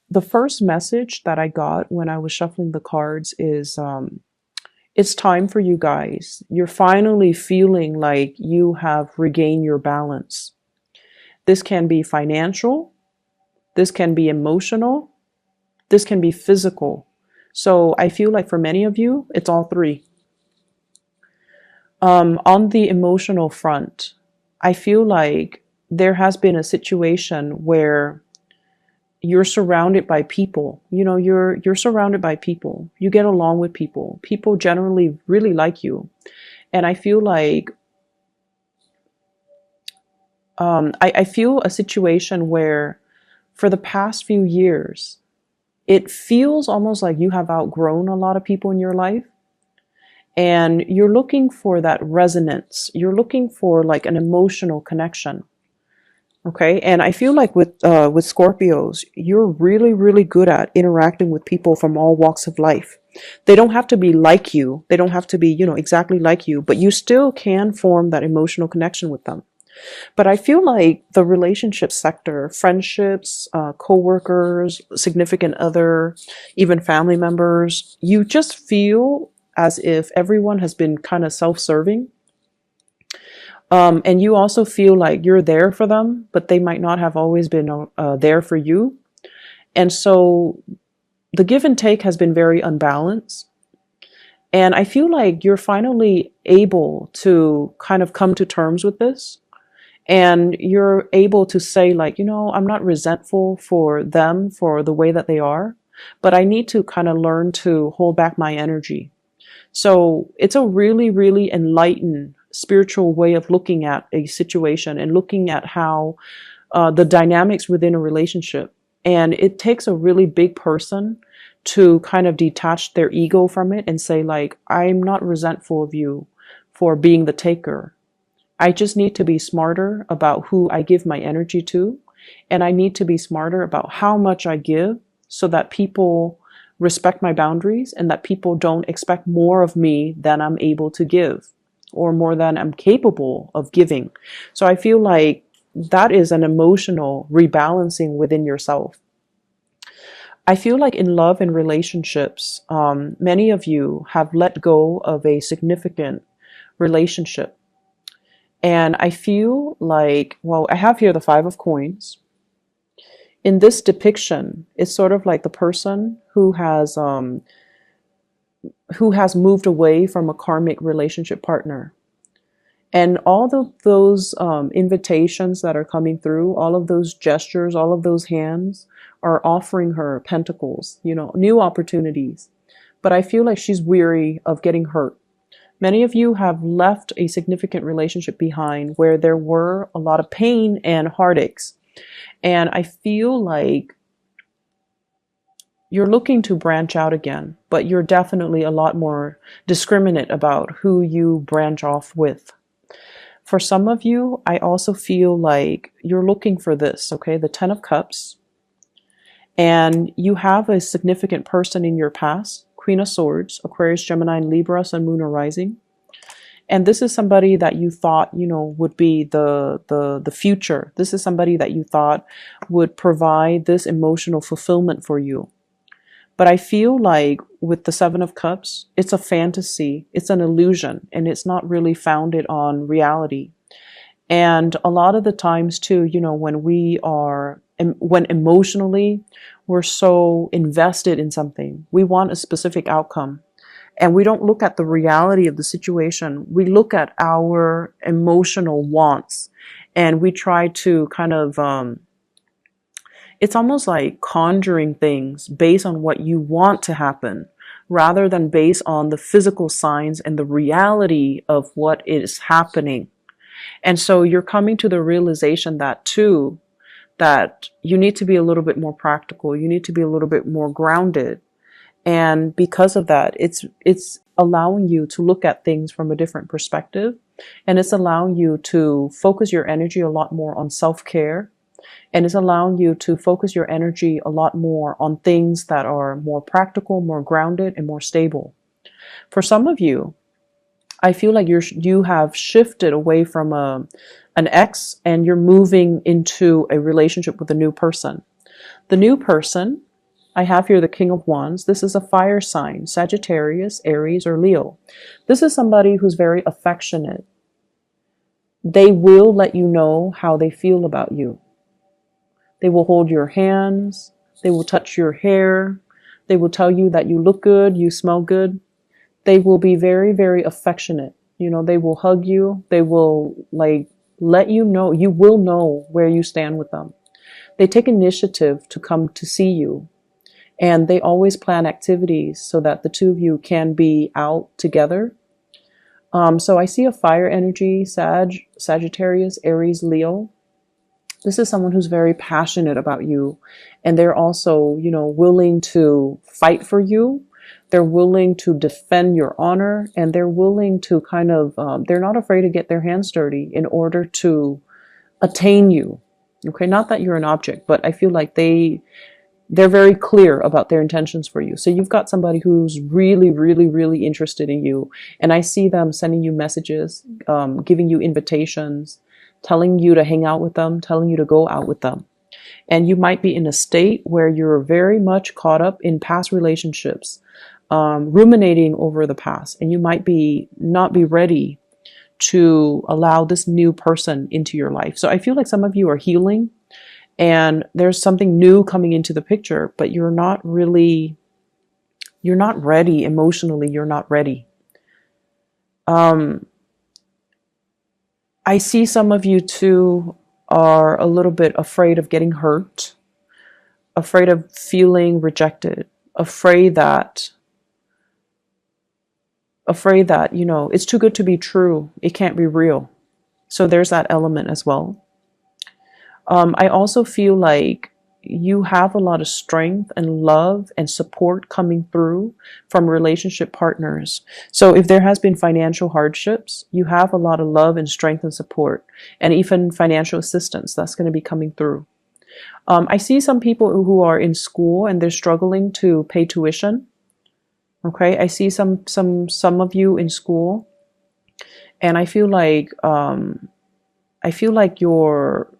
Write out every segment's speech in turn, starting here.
the first message that I got when I was shuffling the cards is it's time for you guys. You're finally feeling like you have regained your balance. This can be financial, this can be emotional, this can be physical. So I feel like for many of you, it's all three. On the emotional front, I feel like there has been a situation where you're surrounded by people. You know, you're surrounded by people. You get along with people. People generally really like you. And I feel like I feel a situation where for the past few years, it feels almost like you have outgrown a lot of people in your life. And you're looking for that resonance. You're looking for like an emotional connection. Okay. And I feel like with Scorpios, you're really, really good at interacting with people from all walks of life. They don't have to be like you. They don't have to be, exactly like you, but you still can form that emotional connection with them. But I feel like the relationship sector, friendships, co-workers, significant other, even family members, you just feel as if everyone has been kind of self-serving. And you also feel like you're there for them, but they might not have always been there for you. And so the give and take has been very unbalanced. And I feel like you're finally able to kind of come to terms with this. And you're able to say like, I'm not resentful for them for the way that they are, but I need to kind of learn to hold back my energy. So it's a really, really enlightened spiritual way of looking at a situation and looking at how the dynamics within a relationship. And it takes a really big person to kind of detach their ego from it and say like, I'm not resentful of you for being the taker. I just need to be smarter about who I give my energy to. And I need to be smarter about how much I give so that people respect my boundaries and that people don't expect more of me than I'm able to give or more than I'm capable of giving. So I feel like that is an emotional rebalancing within yourself. I feel like in love and relationships, many of you have let go of a significant relationship. And I feel like, well, I have here the Five of Coins. In this depiction, it's sort of like the person who has moved away from a karmic relationship partner. And all of those invitations that are coming through, all of those gestures, all of those hands are offering her pentacles, new opportunities. But I feel like she's weary of getting hurt. Many of you have left a significant relationship behind where there were a lot of pain and heartaches. And I feel like you're looking to branch out again, but you're definitely a lot more discriminate about who you branch off with. For some of you, I also feel like you're looking for this, okay? The Ten of Cups. And you have a significant person in your past, Queen of Swords, Aquarius, Gemini, and Libra, Sun, Moon, or Rising. And this is somebody that you thought, would be the future. This is somebody that you thought would provide this emotional fulfillment for you. But I feel like with the Seven of Cups, it's a fantasy, it's an illusion, and it's not really founded on reality. And a lot of the times too, when emotionally we're so invested in something, we want a specific outcome. And we don't look at the reality of the situation. We look at our emotional wants and we try to kind of, it's almost like conjuring things based on what you want to happen rather than based on the physical signs and the reality of what is happening. And so you're coming to the realization that too, that you need to be a little bit more practical. You need to be a little bit more grounded. And because of that, it's allowing you to look at things from a different perspective. And it's allowing you to focus your energy a lot more on self-care. And it's allowing you to focus your energy a lot more on things that are more practical, more grounded, and more stable. For some of you, I feel like you have shifted away from an ex and you're moving into a relationship with a new person. The new person I have here the King of Wands. This is a fire sign, Sagittarius, Aries, or Leo. This is somebody who's very affectionate. They will let you know how they feel about you. They will hold your hands. They will touch your hair. They will tell you that you look good, you smell good. They will be very, very affectionate. You know, they will hug you. They will like let you know, you will know where you stand with them. They take initiative to come to see you. And they always plan activities so that the two of you can be out together. So I see a fire energy, Sagittarius, Aries, Leo. This is someone who's very passionate about you. And they're also, you know, willing to fight for you. They're willing to defend your honor. And they're willing to kind of, they're not afraid to get their hands dirty in order to attain you. Okay, not that you're an object, but I feel like they're very clear about their intentions for you. So you've got somebody who's really, really, really interested in you. And I see them sending you messages, giving you invitations, telling you to hang out with them, telling you to go out with them. And you might be in a state where you're very much caught up in past relationships, ruminating over the past. And you might not be ready to allow this new person into your life. So I feel like some of you are healing. And there's something new coming into the picture, but you're not ready emotionally. You're not ready. I see some of you too are a little bit afraid of getting hurt, afraid of feeling rejected, afraid that, you know, it's too good to be true. It can't be real. So there's that element as well. I also feel like you have a lot of strength and love and support coming through from relationship partners. So if there has been financial hardships, you have a lot of love and strength and support, and even financial assistance that's going to be coming through. I see some people who are in school and they're struggling to pay tuition. Okay, I see some of you in school, and I feel like you're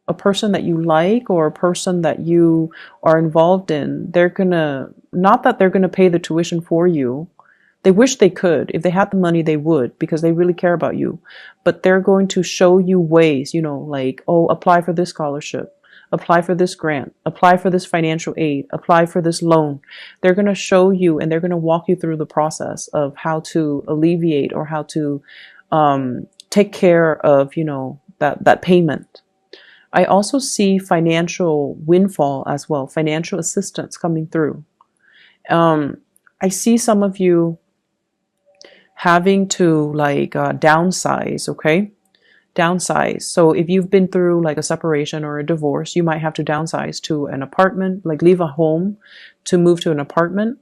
a person that you like or a person that you are involved in. Not that they're gonna pay the tuition for you. They wish they could. If they had the money, they would, because they really care about you. But they're going to show you ways, you know, like, oh, apply for this scholarship, apply for this grant, apply for this financial aid, apply for this loan. They're going to show you, and they're going to walk you through the process of how to alleviate or how to take care of, you know, that payment. I also see financial windfall as well, financial assistance coming through. I see some of you having to like downsize, okay? Downsize. So if you've been through like a separation or a divorce, you might have to downsize to an apartment, like leave a home to move to an apartment.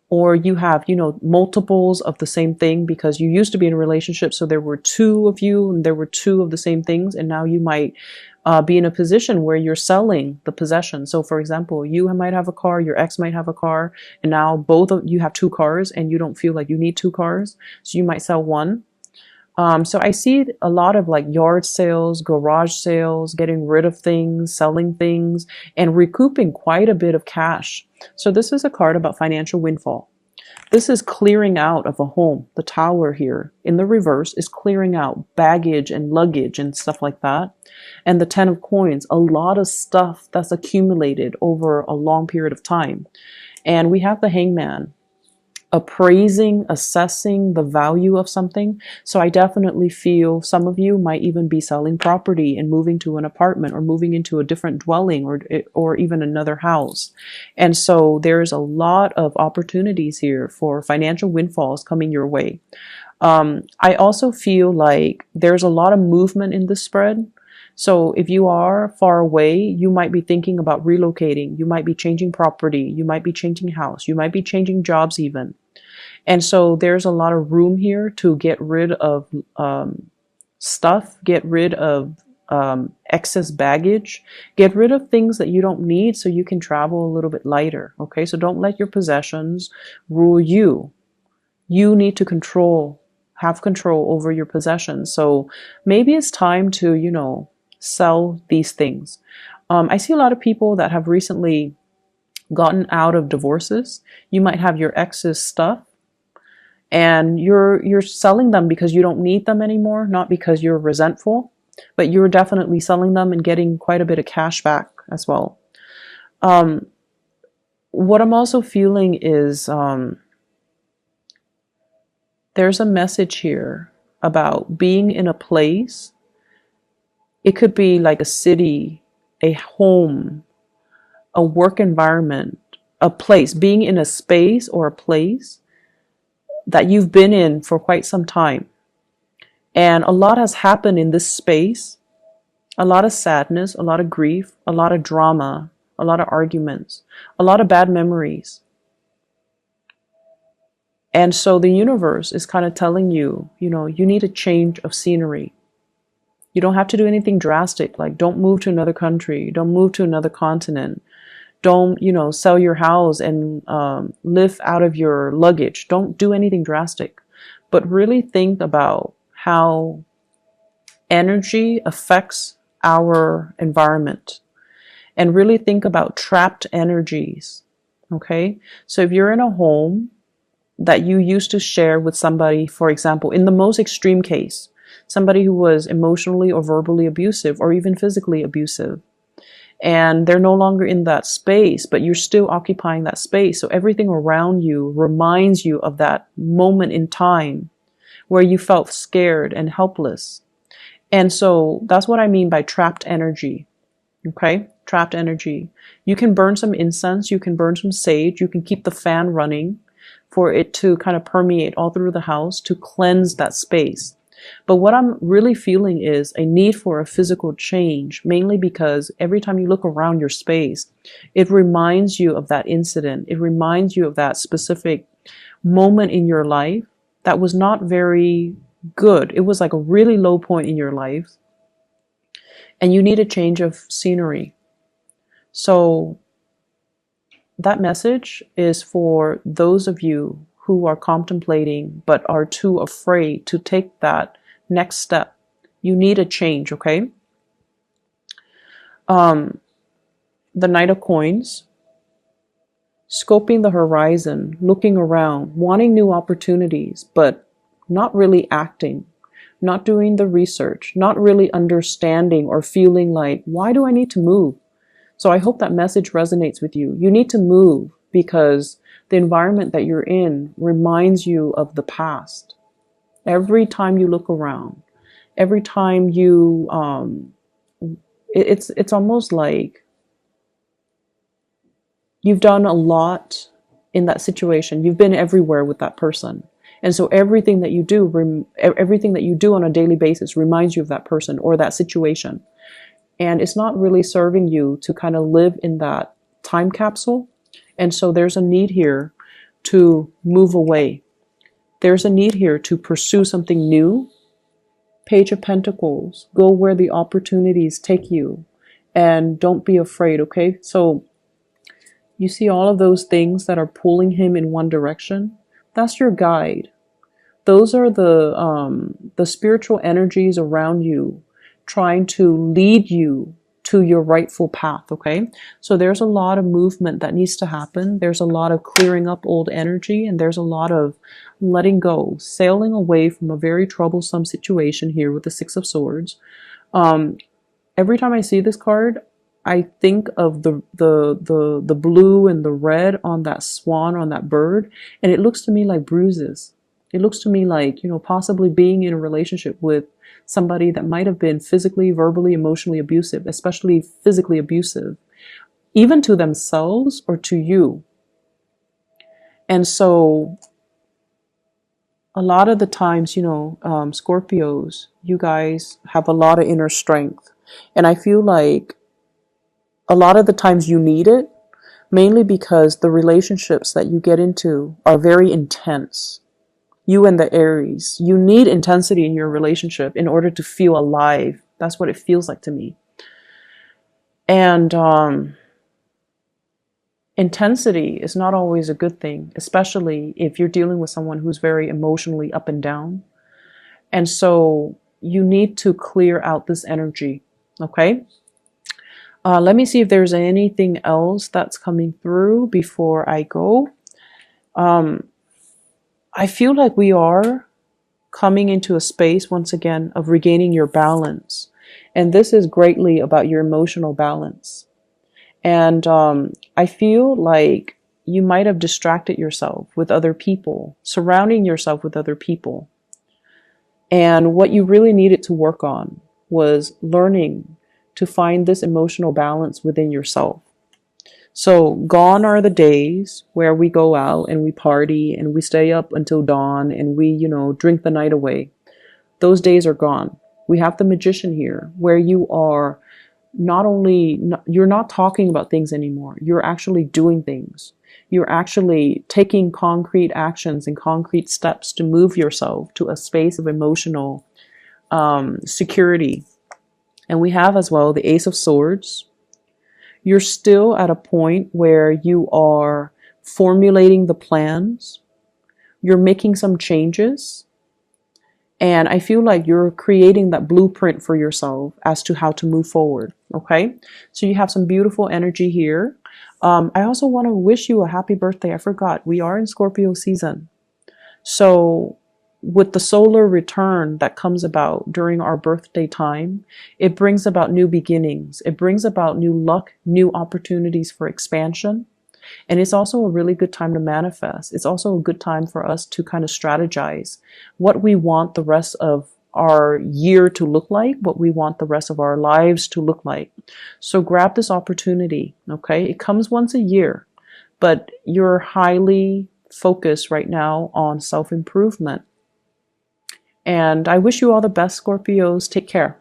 Or you have, you know, multiples of the same thing because you used to be in a relationship. So there were two of you and there were two of the same things. And now you might be in a position where you're selling the possession. So for example, you might have a car, your ex might have a car, and now both of you have two cars and you don't feel like you need two cars. So you might sell one. So I see a lot of like yard sales, garage sales, getting rid of things, selling things, and recouping quite a bit of cash. So this is a card about financial windfall. This is clearing out of a home. The Tower here in the reverse is clearing out baggage and luggage and stuff like that. And the Ten of Coins, a lot of stuff that's accumulated over a long period of time. And we have the Hangman, appraising, assessing the value of something. So I definitely feel some of you might even be selling property and moving to an apartment or moving into a different dwelling or even another house. And so there's a lot of opportunities here for financial windfalls coming your way. I also feel like there's a lot of movement in this spread. So if you are far away, you might be thinking about relocating. You might be changing property. You might be changing house. You might be changing jobs even. And so there's a lot of room here to get rid of stuff, get rid of excess baggage, get rid of things that you don't need so you can travel a little bit lighter. Okay, so don't let your possessions rule you. You need to have control over your possessions. So maybe it's time to, you know, sell these things. I see a lot of people that have recently gotten out of divorces. You might have your ex's stuff and you're selling them because you don't need them anymore, not because you're resentful, but you're definitely selling them and getting quite a bit of cash back as well. What I'm also feeling is there's a message here about being in a place. It could be like a city, a home, a work environment, a place, being in a space or a place that you've been in for quite some time. And a lot has happened in this space, a lot of sadness, a lot of grief, a lot of drama, a lot of arguments, a lot of bad memories. And so the universe is kind of telling you, you need a change of scenery. You don't have to do anything drastic, like don't move to another country, don't move to another continent. Don't, sell your house and live out of your luggage. Don't do anything drastic, but really think about how energy affects our environment and really think about trapped energies. Okay. So if you're in a home that you used to share with somebody, for example, in the most extreme case, somebody who was emotionally or verbally abusive or even physically abusive, and they're no longer in that space, but you're still occupying that space. So everything around you reminds you of that moment in time where you felt scared and helpless. And so that's what I mean by trapped energy. Okay? Trapped energy. You can burn some incense, you can burn some sage, you can keep the fan running for it to kind of permeate all through the house to cleanse that space. But what I'm really feeling is a need for a physical change, mainly because every time you look around your space, it reminds you of that incident. It reminds you of that specific moment in your life that was not very good. It was like a really low point in your life, and you need a change of scenery. So that message is for those of you who are contemplating but are too afraid to take that next step. You need a change, okay? The Knight of Coins, scoping the horizon, looking around, wanting new opportunities, but not really acting, not doing the research, not really understanding or feeling like, why do I need to move? So I hope that message resonates with you. You need to move because the environment that you're in reminds you of the past. Every time you look around, every time you, it's almost like you've done a lot in that situation. You've been everywhere with that person. And so everything that you do on a daily basis reminds you of that person or that situation. And it's not really serving you to kind of live in that time capsule. And so there's a need here to move away. There's a need here to pursue something new. Page of Pentacles, go where the opportunities take you and don't be afraid, okay? So you see all of those things that are pulling him in one direction. That's your guide. Those are the spiritual energies around you trying to lead you to your rightful path, okay? So there's a lot of movement that needs to happen. There's a lot of clearing up old energy, and there's a lot of letting go, sailing away from a very troublesome situation here with the Six of Swords. Every time I see this card, I think of the blue and the red on that swan, on that bird, and it looks to me like bruises. It looks to me like, possibly being in a relationship with somebody that might have been physically, verbally, emotionally abusive, especially physically abusive, even to themselves or to you. And so a lot of the times, Scorpios, you guys have a lot of inner strength. And I feel like a lot of the times you need it, mainly because the relationships that you get into are very intense. You and the Aries, you need intensity in your relationship in order to feel alive. That's what it feels like to me. And intensity is not always a good thing, especially if you're dealing with someone who's very emotionally up and down. And so you need to clear out this energy, okay? Let me see if there's anything else that's coming through before I go. Um, I feel like we are coming into a space once again of regaining your balance. And this is greatly about your emotional balance. And I feel like you might have distracted yourself with other people, surrounding yourself with other people. And what you really needed to work on was learning to find this emotional balance within yourself. So gone are the days where we go out and we party and we stay up until dawn and we, drink the night away. Those days are gone. We have the magician here where you are you're not talking about things anymore. You're actually doing things. You're actually taking concrete actions and concrete steps to move yourself to a space of emotional security. And we have as well the Ace of Swords. You're still at a point where you are formulating the plans. You're making some changes. And I feel like you're creating that blueprint for yourself as to how to move forward. Okay. So you have some beautiful energy here. I also want to wish you a happy birthday. I forgot. We are in Scorpio season. So with the solar return that comes about during our birthday time, it brings about new beginnings. It brings about new luck, new opportunities for expansion. And it's also a really good time to manifest. It's also a good time for us to kind of strategize what we want the rest of our year to look like, what we want the rest of our lives to look like. So grab this opportunity, okay? It comes once a year, but you're highly focused right now on self-improvement. And I wish you all the best, Scorpios. Take care.